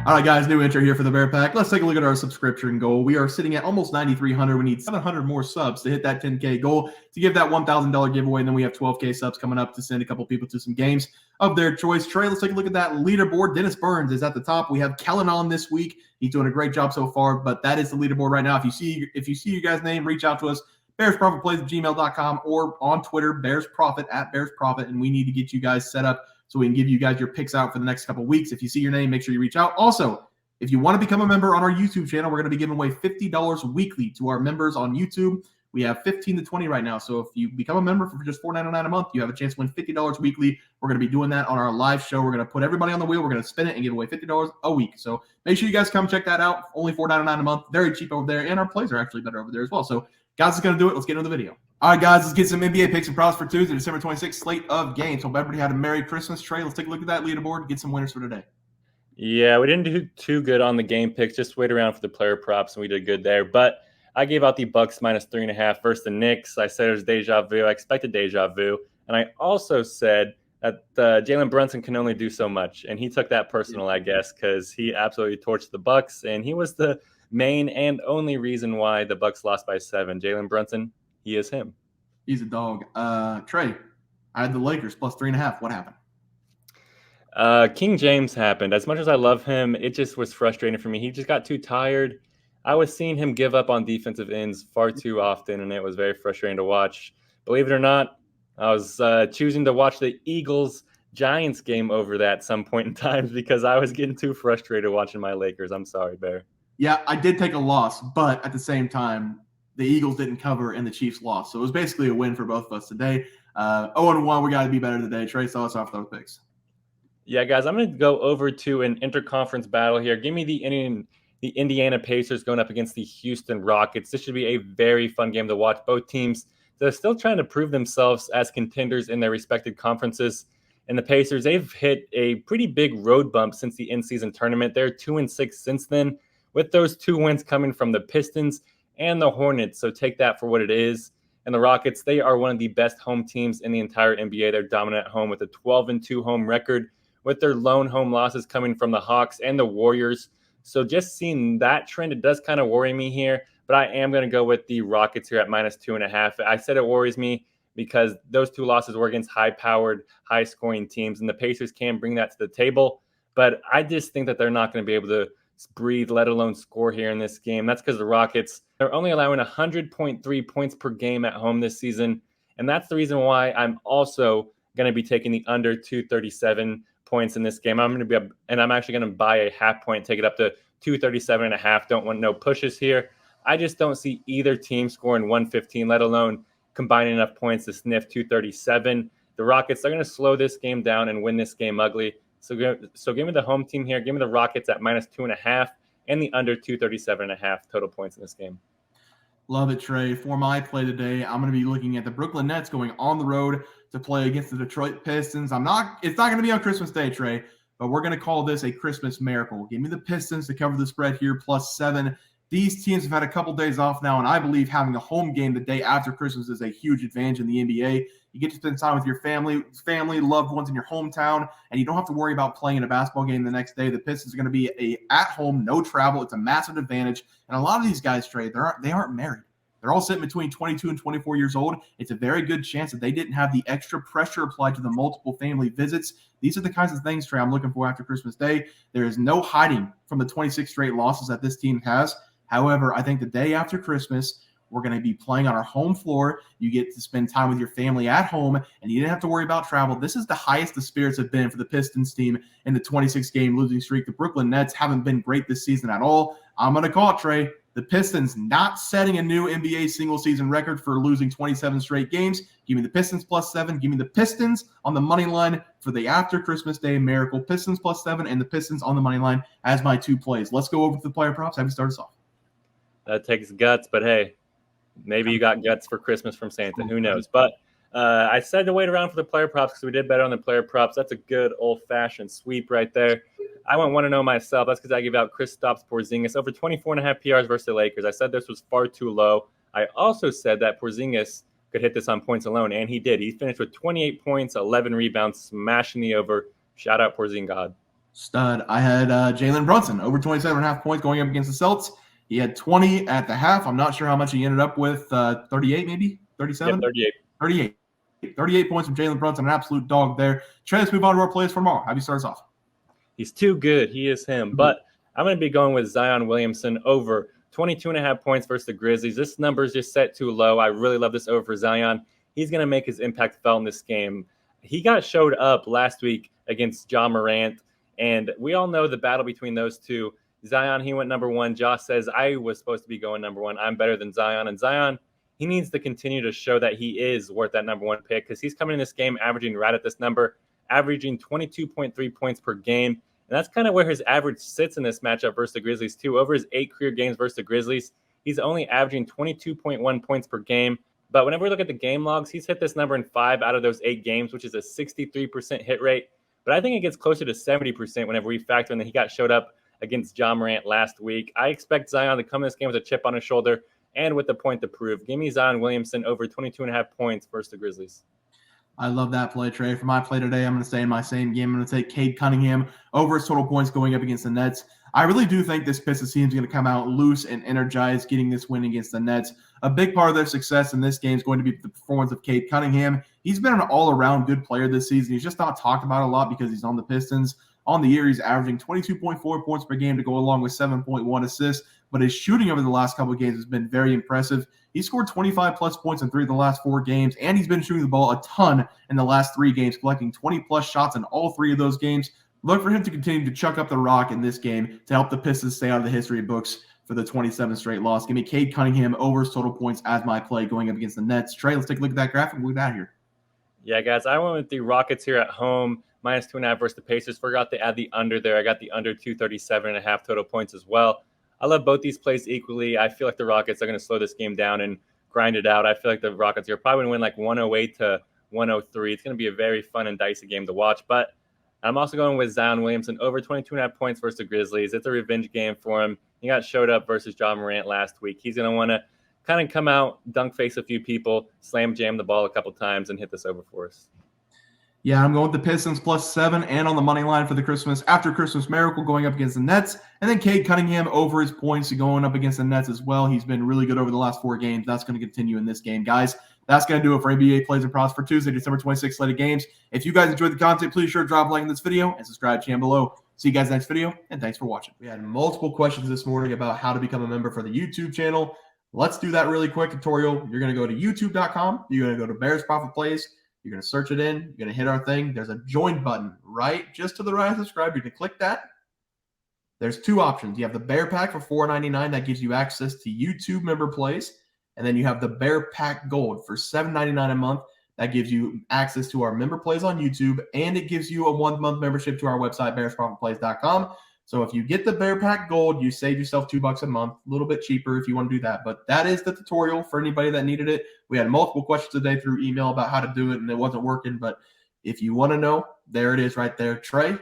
All right, guys, new intro here for the Bear Pack. Let's take a look at our subscription goal. We are sitting at almost 9,300. We need 700 more subs to hit that 10K goal to give that $1,000 giveaway. And then we have 12K subs coming up to send a couple people to some games of their choice. Trey, let's take a look at that leaderboard. Dennis Burns is at the top. We have Kellen on this week. He's doing a great job so far, but that is the leaderboard right now. If you see your guys' name, reach out to us. BearsProfitPlays@gmail.com or on Twitter, BearsProfit @BearsProfit, and we need to get you guys set up so we can give you guys your picks out for the next couple of weeks. If you see your name, make sure you reach out. Also, if you want to become a member on our YouTube channel, we're going to be giving away $50 weekly to our members on YouTube. We have 15 to 20 right now. So if you become a member for just $4.99 a month, you have a chance to win $50 weekly. We're going to be doing that on our live show. We're going to put everybody on the wheel. We're going to spin it and give away $50 a week. So make sure you guys come check that out. Only $4.99 a month. Very cheap over there. And our plays are actually better over there as well. So guys, is going to do it. Let's get into the video. All right, guys, let's get some NBA picks and props for Tuesday, December 26th slate of games. Hope everybody had a Merry Christmas. Trey, let's take a look at that leaderboard, get some winners for today. Yeah, we didn't do too good on the game picks. Just wait around for the player props, and we did good there. But I gave out the Bucks -3.5 versus the Knicks. I said it was deja vu. I expected deja vu. And I also said that Jalen Brunson can only do so much. And he took that personal, I guess, because he absolutely torched the Bucks. And he was the main and only reason why the Bucks lost by 7. Jalen Brunson, he is him. He's a dog. Trey, I had the Lakers +3.5. What happened? King James happened. As much as I love him, it just was frustrating for me. He just got too tired. I was seeing him give up on defensive ends far too often, and it was very frustrating to watch. Believe it or not, I was choosing to watch the Eagles-Giants game over that at some point in time because I was getting too frustrated watching my Lakers. I'm sorry, Bear. Yeah, I did take a loss, but at the same time, the Eagles didn't cover and the Chiefs lost. So it was basically a win for both of us today. 0-1, we got to be better today. Trey, saw us off those picks. Yeah, guys, I'm going to go over to an interconference battle here. Give me the Indiana Pacers going up against the Houston Rockets. This should be a very fun game to watch. Both teams, they're still trying to prove themselves as contenders in their respective conferences. And the Pacers, they've hit a pretty big road bump since the in-season tournament. They're 2-6 since then, with those 2 wins coming from the Pistons and the Hornets. So take that for what it is. And the Rockets, they are one of the best home teams in the entire NBA. They're dominant at home with a 12-2 home record, with their lone home losses coming from the Hawks and the Warriors. So just seeing that trend, it does kind of worry me here. But I am going to go with the Rockets here at -2.5. I said it worries me because those 2 losses were against high-powered, high-scoring teams, and the Pacers can bring that to the table. But I just think that they're not going to be able to breathe, let alone score here in this game. That's because the Rockets, they're only allowing 100.3 points per game at home this season. And that's the reason why I'm also going to be taking the under 237 points in this game. I'm actually going to buy a half point, take it up to 237.5. Don't want no pushes here. I just don't see either team scoring 115, let alone combining enough points to sniff 237. The Rockets, they're going to slow this game down and win this game ugly. So give me the home team here. Give me the Rockets at -2.5 and the under 237.5 total points in this game. Love it, Trey. For my play today, I'm going to be looking at the Brooklyn Nets going on the road to play against the Detroit Pistons. It's not going to be on Christmas Day, Trey, but we're going to call this a Christmas miracle. Give me the Pistons to cover the spread here, +7. These teams have had a couple days off now, and I believe having a home game the day after Christmas is a huge advantage in the NBA. You get to spend time with your family, loved ones in your hometown, and you don't have to worry about playing a basketball game the next day. The Pistons are going to be at home, no travel. It's a massive advantage. And a lot of these guys, Trey, they aren't married. They're all sitting between 22 and 24 years old. It's a very good chance that they didn't have the extra pressure applied to the multiple family visits. These are the kinds of things, Trey, I'm looking for after Christmas Day. There is no hiding from the 26 straight losses that this team has. However, I think the day after Christmas, we're going to be playing on our home floor. You get to spend time with your family at home, and you didn't have to worry about travel. This is the highest the spirits have been for the Pistons team in the 26-game losing streak. The Brooklyn Nets haven't been great this season at all. I'm going to call it, Trey. The Pistons not setting a new NBA single-season record for losing 27 straight games. Give me the Pistons +7. Give me the Pistons on the money line for the after Christmas Day miracle. Pistons +7 and the Pistons on the money line as my 2 plays. Let's go over to the player props. Have you start us off? That takes guts, but hey, maybe you got guts for Christmas from Santa. Who knows? But I said to wait around for the player props because we did better on the player props. That's a good old-fashioned sweep right there. I went 1-0 myself. That's because I gave out Kristaps Porzingis over 24.5 PRs versus the Lakers. I said this was far too low. I also said that Porzingis could hit this on points alone, and he did. He finished with 28 points, 11 rebounds, smashing the over. Shout out Porzingis. Stud. I had Jalen Brunson over 27.5 points going up against the Celtics. He had 20 at the half. I'm not sure how much he ended up with. 38 maybe? 37? Yeah, 38. 38. 38 points from Jalen Brunson, an absolute dog there. Trey, let's move on to our plays for tomorrow. How do you start us off? He's too good. He is him. But I'm going to be going with Zion Williamson over 22.5 points versus the Grizzlies. This number is just set too low. I really love this over for Zion. He's going to make his impact felt in this game. He got showed up last week against Ja Morant, and we all know the battle between those two. Zion, he went number one. Josh says, I was supposed to be going number one. I'm better than Zion. And Zion, he needs to continue to show that he is worth that number one pick because he's coming in this game averaging right at this number, averaging 22.3 points per game. And that's kind of where his average sits in this matchup versus the Grizzlies, too. Over his 8 career games versus the Grizzlies, he's only averaging 22.1 points per game. But whenever we look at the game logs, he's hit this number in 5 out of those 8 games, which is a 63% hit rate. But I think it gets closer to 70% whenever we factor in that he got showed up against Ja Morant last week. I expect Zion to come in this game with a chip on his shoulder and with the point to prove. Give me Zion Williamson over 22.5 points versus the Grizzlies. I love that play, Trey. For my play today, I'm going to stay in my same game. I'm going to take Cade Cunningham over his total points going up against the Nets. I really do think this Pistons team is going to come out loose and energized getting this win against the Nets. A big part of their success in this game is going to be the performance of Cade Cunningham. He's been an all-around good player this season. He's just not talked about a lot because he's on the Pistons. On the year, he's averaging 22.4 points per game to go along with 7.1 assists, but his shooting over the last couple of games has been very impressive. He scored 25-plus points in 3 of the last 4 games, and he's been shooting the ball a ton in the last 3 games, collecting 20-plus shots in all 3 of those games. Look for him to continue to chuck up the rock in this game to help the Pistons stay out of the history books for the 27th straight loss. Give me Cade Cunningham over his total points as my play going up against the Nets. Trey, let's take a look at that graphic. We'll get out of here. Yeah, guys, I went with the Rockets here at home, -2.5 versus the Pacers. Forgot to add the under there. I got the under 237.5 total points as well. I love both these plays equally. I feel like the Rockets are going to slow this game down and grind it out. I feel like the Rockets are probably going to win like 108 to 103. It's going to be a very fun and dicey game to watch. But I'm also going with Zion Williamson over 22.5 points versus the Grizzlies. It's a revenge game for him. He got showed up versus Ja Morant last week. He's going to want to kind of come out, dunk face a few people, slam jam the ball a couple times, and hit this over for us. Yeah, I'm going with the Pistons +7 and on the money line for the after Christmas miracle going up against the Nets. And then Cade Cunningham over his points going up against the Nets as well. He's been really good over the last 4 games. That's going to continue in this game, guys. That's going to do it for NBA Plays and Props for Tuesday, December 26th slated games. If you guys enjoyed the content, please sure to drop a like in this video and subscribe to below. See you guys next video, and thanks for watching. We had multiple questions this morning about how to become a member for the YouTube channel. Let's do that really quick tutorial. You're going to go to youtube.com. You're going to go to Bears Profit Plays. You're going to search it in. You're going to hit our thing. There's a join button right just to the right of subscribe. You can click that. There's 2 options. You have the Bear Pack for $4.99. That gives you access to YouTube member plays. And then you have the Bear Pack Gold for $7.99 a month. That gives you access to our member plays on YouTube, and it gives you a 1-month membership to our website, bearsprofitplays.com. So if you get the Bear Pack Gold, you save yourself $2 a month, a little bit cheaper if you want to do that. But that is the tutorial for anybody that needed it. We had multiple questions today through email about how to do it, and it wasn't working. But if you want to know, there it is right there. Trey,